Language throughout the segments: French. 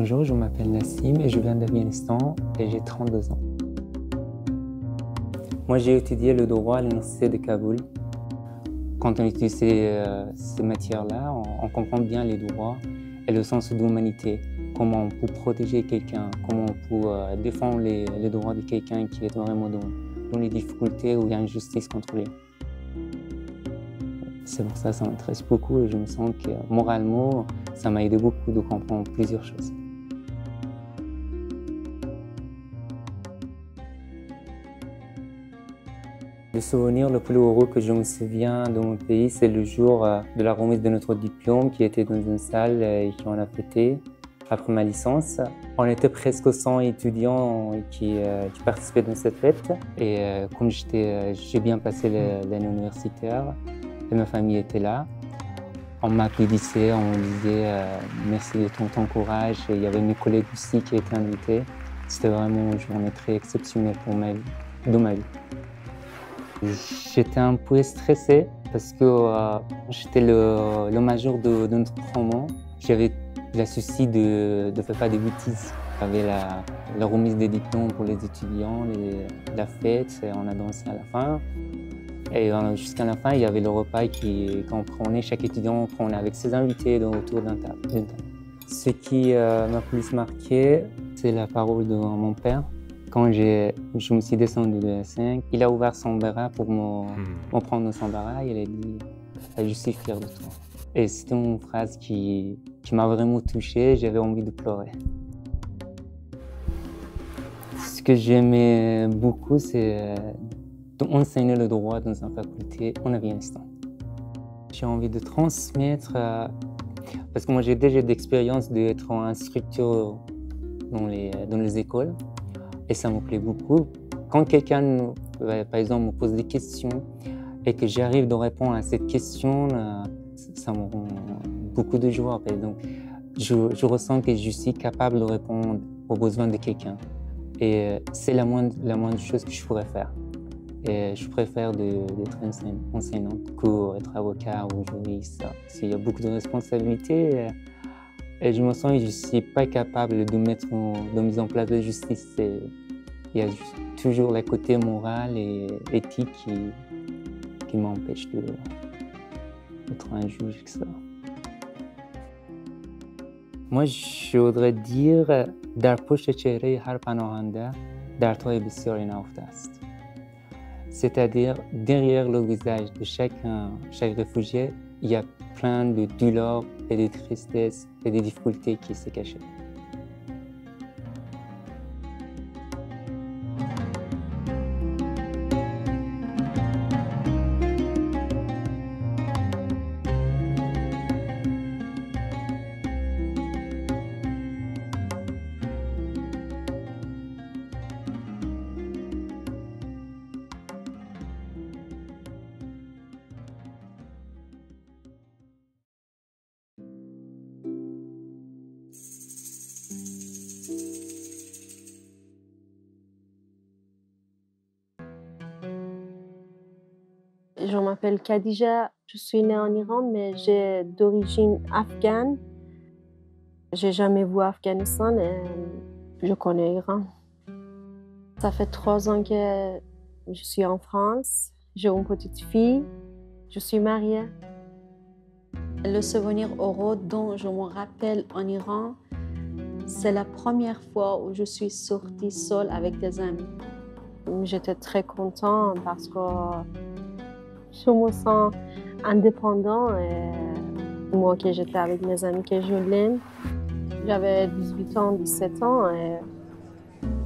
Bonjour, je m'appelle Nassim et je viens d'Afghanistan et j'ai 32 ans. Moi, j'ai étudié le droit à l'université de Kaboul. Quand on étudie ces matières-là, on comprend bien les droits et le sens d'humanité. Comment on peut protéger quelqu'un, comment on peut défendre les droits de quelqu'un qui est vraiment dans les difficultés ou il y a une justice contre lui. C'est pour ça que ça m'intéresse beaucoup et je me sens que moralement, ça m'a aidé beaucoup de comprendre plusieurs choses. Le souvenir le plus heureux que je me souviens de mon pays, c'est le jour de la remise de notre diplôme qui était dans une salle et qu'on a fêté après ma licence. On était presque 100 étudiants qui participaient dans cette fête et comme j'ai bien passé l'année universitaire et ma famille était là, on m'applaudissait, on me disait merci de ton courage. Et il y avait mes collègues aussi qui étaient invités. C'était vraiment une journée très exceptionnelle de ma vie. J'étais un peu stressé parce que j'étais le major de notre promo. J'avais le souci de ne faire pas de bêtises. J'avais la remise des diplômes pour les étudiants, la fête, et on a dansé à la fin. Et jusqu'à la fin, il y avait le repas qu'on prenait, chaque étudiant prenait avec ses invités autour d'une table. Ce qui m'a plus marqué, c'est la parole de mon père. Quand je me suis descendu de la scène, il a ouvert son bras pour me prendre dans son bras et il a dit « Je suis fier de toi ». Et c'était une phrase qui m'a vraiment touché, j'avais envie de pleurer. Ce que j'aimais beaucoup, c'est d'enseigner le droit dans une faculté en Afghanistan. J'ai envie de transmettre, parce que moi j'ai déjà d'expérience d'être instructeur dans les écoles. Et ça me plaît beaucoup. Quand quelqu'un, par exemple, me pose des questions et que j'arrive de répondre à cette question, ça me rend beaucoup de joie. Donc, je ressens que je suis capable de répondre aux besoins de quelqu'un. Et c'est la moindre chose que je pourrais faire. Et je préfère d'être enseignante qu'être avocat ou juriste. Il y a beaucoup de responsabilités. Et je me sens que je ne suis pas capable de mettre en place la justice. Il y a toujours le côté moral et éthique qui m'empêche d'être un juge, etc. Moi, je voudrais dire در پشت چهره هر پناهنده دردهای بسیاری نهفته است. C'est-à-dire, derrière le visage de chaque réfugié, il y a plein de douleurs et de tristesse et de difficultés qui se cachent. Je m'appelle Khadija, je suis née en Iran, mais j'ai d'origine afghane. J'ai jamais vu Afghanistan et je connais l'Iran. Ça fait 3 ans que je suis en France, j'ai une petite fille, je suis mariée. Le souvenir heureux dont je me rappelle en Iran, c'est la première fois où je suis sortie seule avec des amis. J'étais très contente parce que je me sens indépendant et moi que j'étais avec mes amis que je l'aime. J'avais 18 ans, 17 ans et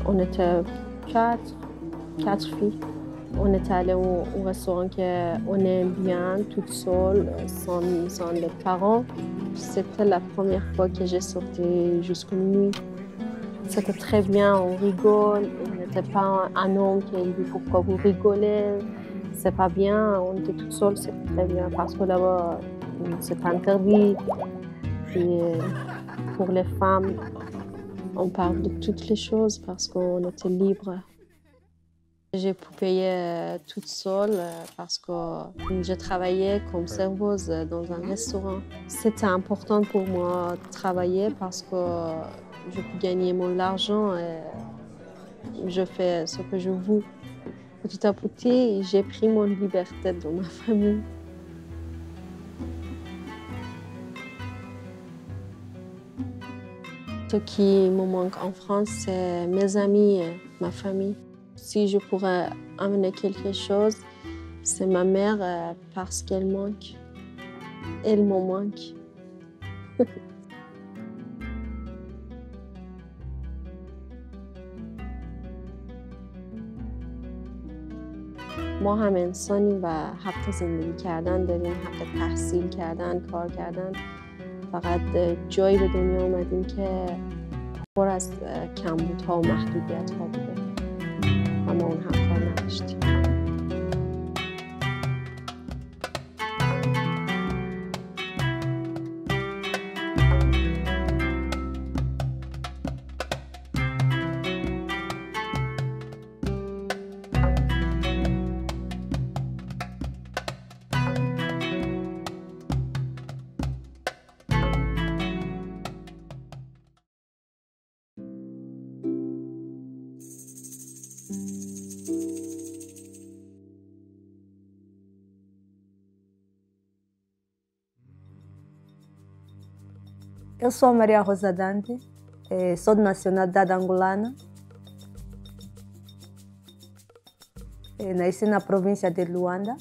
on était quatre filles. On était allé au restaurant qu'on aime bien, toute seule, sans les parents. C'était la première fois que j'ai sorti jusqu'à minuit. C'était très bien, on rigole, on n'était pas un homme qui dit pourquoi vous rigolez. C'est pas bien, on était toute seule, c'était très bien parce que là-bas, c'est interdit. Et pour les femmes, on parle de toutes les choses parce qu'on était libre. J'ai pu payer toute seule parce que je travaillais comme serveuse dans un restaurant. C'était important pour moi de travailler parce que je peux gagner mon argent et je fais ce que je veux. Petit à petit, j'ai pris mon liberté dans ma famille. Ce qui me manque en France, c'est mes amis et ma famille. Si je pourrais amener quelque chose, c'est ma mère parce qu'elle manque. Elle me manque. ما هم انسانیم و حق زندگی کردن داریم، حق تحصیل کردن، کار کردن. فقط جایی به دنیا اومدیم که پر از کمبودها و محدودیت‌ها بوده و ما اون حق‌ها رو نداشتیم. Eu sou a Maria Rosa Dante, sou de nacionalidade angolana. Nasci na província de Luanda.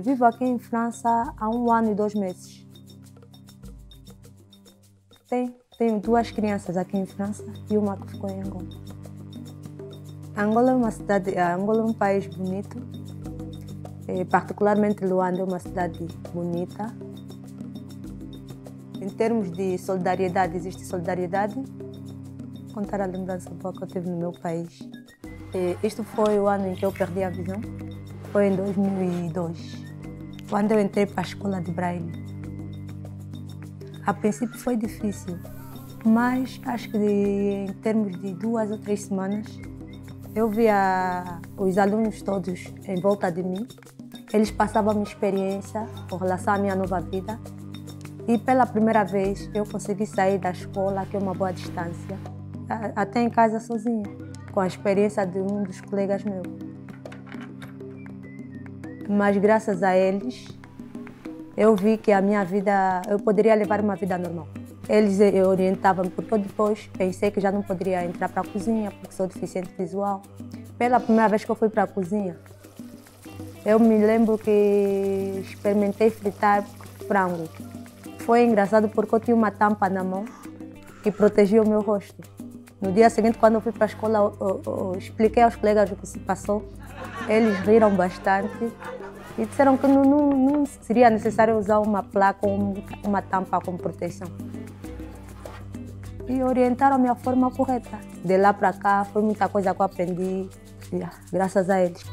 Vivo aqui em França há 1 ano e 2 meses. Tenho 2 crianças aqui em França e uma que ficou em Angola. Angola é um país bonito, particularmente Luanda é uma cidade bonita. Em termos de solidariedade, existe solidariedade. Contar a lembrança boa que eu tive no meu país. Isto foi o ano em que eu perdi a visão. Foi em 2002, quando eu entrei para a escola de Braille. A princípio foi difícil, mas acho que em termos de 2 ou 3 semanas, eu via os alunos todos em volta de mim. Eles passavam a minha experiência com relação à minha nova vida. E pela primeira vez eu consegui sair da escola, que é uma boa distância, até em casa sozinha, com a experiência de um dos colegas meus. Mas graças a eles, eu vi que a minha vida, eu poderia levar uma vida normal. Eles orientavam, porque eu depois pensei que já não poderia entrar para a cozinha, porque sou deficiente visual. Pela primeira vez que eu fui para a cozinha, eu me lembro que experimentei fritar frango. Foi engraçado porque eu tinha uma tampa na mão que protegia o meu rosto. No dia seguinte, quando eu fui para a escola, eu expliquei aos colegas o que se passou. Eles riram bastante e disseram que não seria necessário usar uma placa ou uma tampa como proteção. E orientaram a minha forma correta. De lá para cá, foi muita coisa que eu aprendi, graças a eles.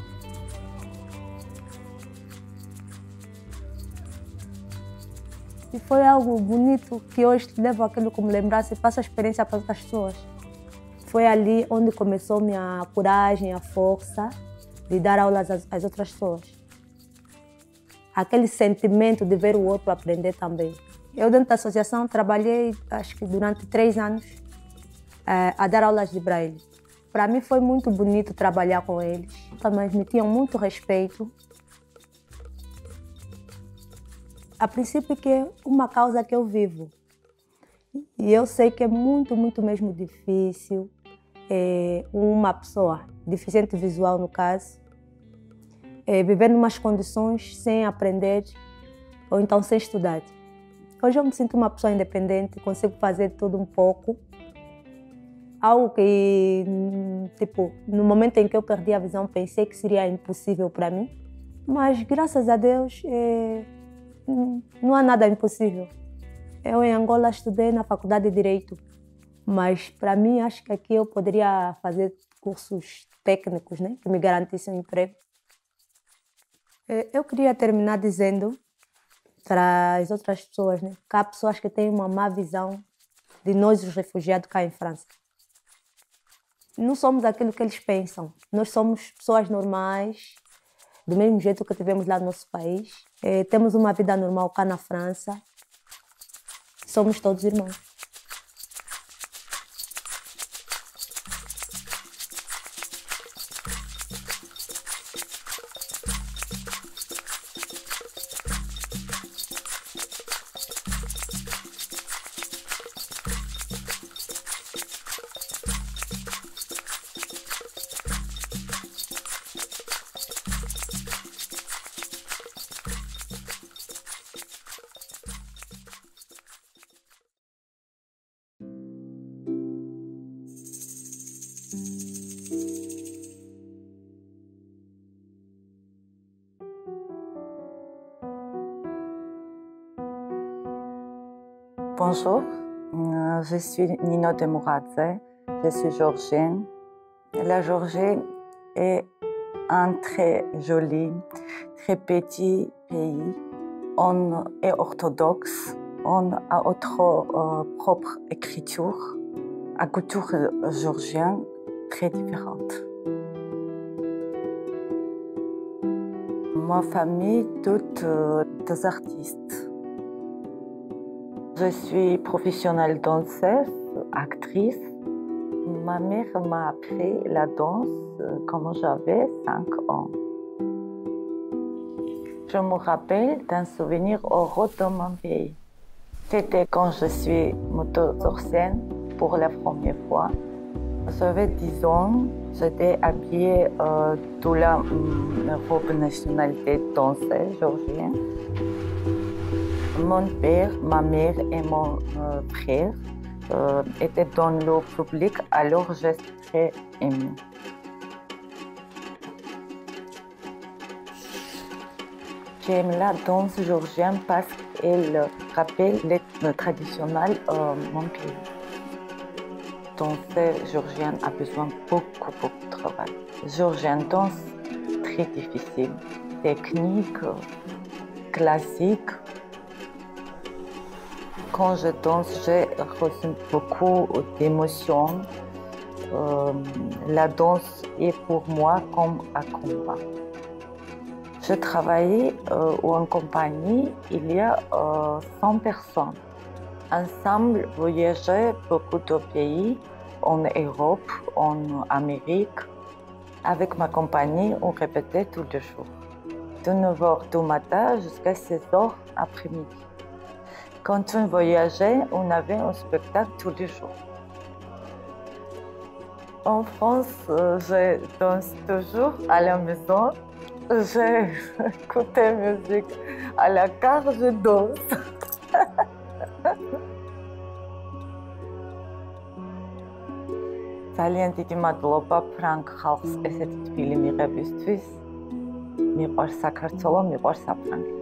E foi algo bonito que hoje levo aquilo como lembrança e faço a experiência para outras pessoas. Foi ali onde começou minha coragem, a força de dar aulas às outras pessoas. Aquele sentimento de ver o outro aprender também. Eu dentro da associação trabalhei, acho que durante 3 anos, a dar aulas de Braille. Para mim foi muito bonito trabalhar com eles, mas me tinham muito respeito. A princípio que é uma causa que eu vivo. E eu sei que é muito, muito mesmo difícil uma pessoa, deficiente visual no caso, viver em umas condições sem aprender ou então sem estudar. Hoje eu me sinto uma pessoa independente, consigo fazer tudo um pouco. Algo que, tipo, no momento em que eu perdi a visão, pensei que seria impossível para mim. Mas graças a Deus, não há nada impossível. Eu em Angola estudei na Faculdade de Direito, mas para mim acho que aqui eu poderia fazer cursos técnicos, né, que me garantissem um emprego. Eu queria terminar dizendo para as outras pessoas, né, que há pessoas que têm uma má visão de nós, os refugiados cá em França. Não somos aquilo que eles pensam. Nós somos pessoas normais, do mesmo jeito que tivemos lá no nosso país. Temos uma vida normal cá na França. Somos todos irmãos. Bonjour, je suis Nino Demouradze, je suis georgienne. La Géorgie est un très joli, très petit pays. On est orthodoxe, on a notre propre écriture, une culture géorgienne très différente. Ma famille, toutes des artistes. Je suis professionnelle danseuse, actrice. Ma mère m'a appris la danse quand j'avais 5 ans. Je me rappelle d'un souvenir heureux de mon pays. C'était quand je suis montée sur scène pour la première fois. J'avais 10 ans, j'étais habillée de la robe nationalité danseuse géorgienne. Mon père, ma mère et mon frère étaient dans le public, alors j'étais très émue. J'aime la danse géorgienne parce qu'elle rappelle le traditionnel mon pays. La danse géorgienne a besoin de beaucoup de travail. Géorgienne danse très difficile, technique, classique. Quand je danse, j'ai reçu beaucoup d'émotions. La danse est pour moi comme un combat. Je travaillais en compagnie, il y a 100 personnes. Ensemble, voyageons beaucoup de pays, en Europe, en Amérique. Avec ma compagnie, on répétait tous les jours. De 9h du matin jusqu'à 16h après-midi. Quand on voyageait, on avait un spectacle tous les jours. En France, je danse toujours à la maison. J'écoute la musique à la carte, je danse. ძალიან მადლობა ფრანკ ხალხს ესეთი თბილი მიღებისთვის. მიყვარს საქართველო, მიყვარს საფრანგეთი.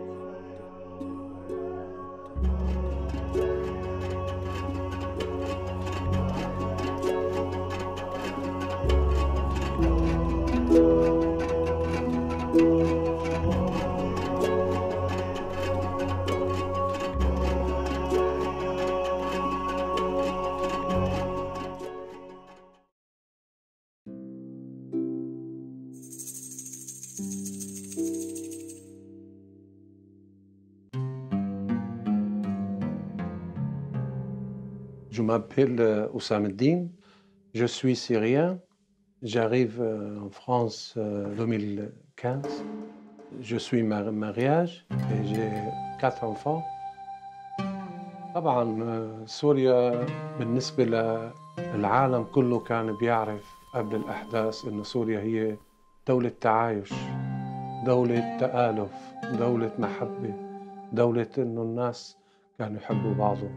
Je m'appelle Oussam Eddine, je suis syrien, j'arrive en France en 2015. Je suis mariage et j'ai 4 enfants. طبعاً سوريا بالنسبة للعالم كله كان بيعرف قبل الأحداث إنه سوريا هي دولة تعايش، دولة تآلف، دولة محبة، دولة إنه الناس كانوا يحبوا بعضهم.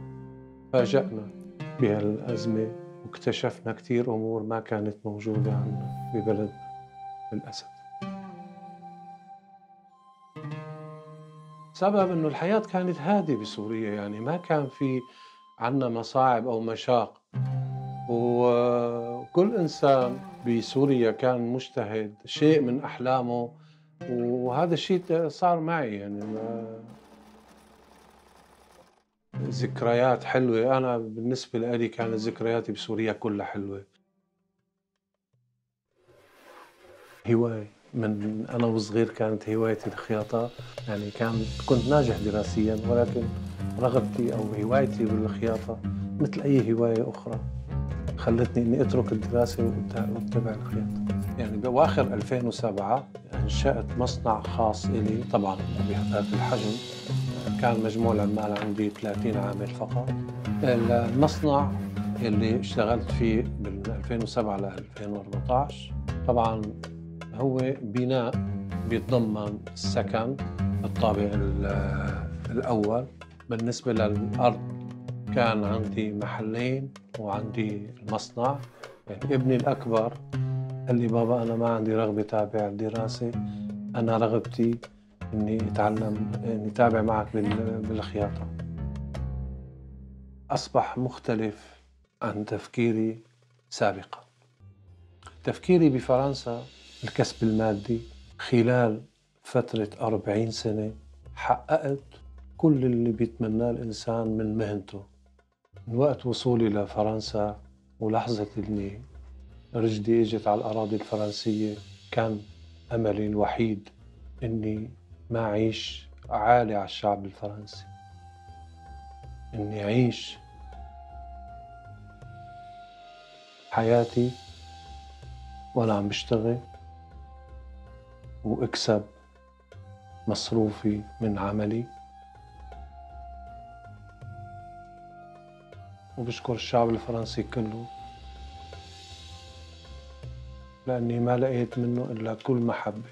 فاجأنا بهالأزمة واكتشفنا كتير أمور ما كانت موجودة عندنا ببلدنا للأسف. سبب إنه الحياة كانت هادئة بسوريا، يعني ما كان في عنا مصاعب أو مشاق، وكل إنسان بسوريا كان مجتهد شيء من أحلامه، وهذا الشيء صار معي. يعني ذكريات حلوة. أنا بالنسبة لي كانت ذكرياتي بسوريا كلها حلوة. هواية من أنا وصغير كانت هوايتي الخياطة، يعني كنت ناجح دراسيا، ولكن رغبتي أو هوايتي بالخياطة مثل أي هواية أخرى خلتني إني أترك الدراسة وأتبع الخياطة. يعني بأواخر 2007 أنشأت مصنع خاص إلي، طبعا بهذا الحجم. كان مجموع العمال عندي 30 عامل فقط. المصنع اللي اشتغلت فيه من 2007 ل 2014 طبعا هو بناء بيتضمن السكن الطابق الأول. بالنسبة للأرض كان عندي محلين وعندي المصنع. يعني ابني الأكبر قال لي بابا أنا ما عندي رغبة تابع الدراسة، أنا رغبتي إني أتعلم، إني أتابع معك بالخياطة. أصبح مختلف عن تفكيري سابقا. تفكيري بفرنسا الكسب المادي. خلال فترة 40 سنة حققت كل اللي بيتمناه الإنسان من مهنته. من وقت وصولي لفرنسا ولحظة إني رجلي اجت على الأراضي الفرنسية كان أملي الوحيد إني ما أعيش عالي على الشعب الفرنسي، إني أعيش حياتي وأنا عم بشتغل وأكسب مصروفي من عملي. وبشكر الشعب الفرنسي كله لأني ما لقيت منه إلا كل محبة.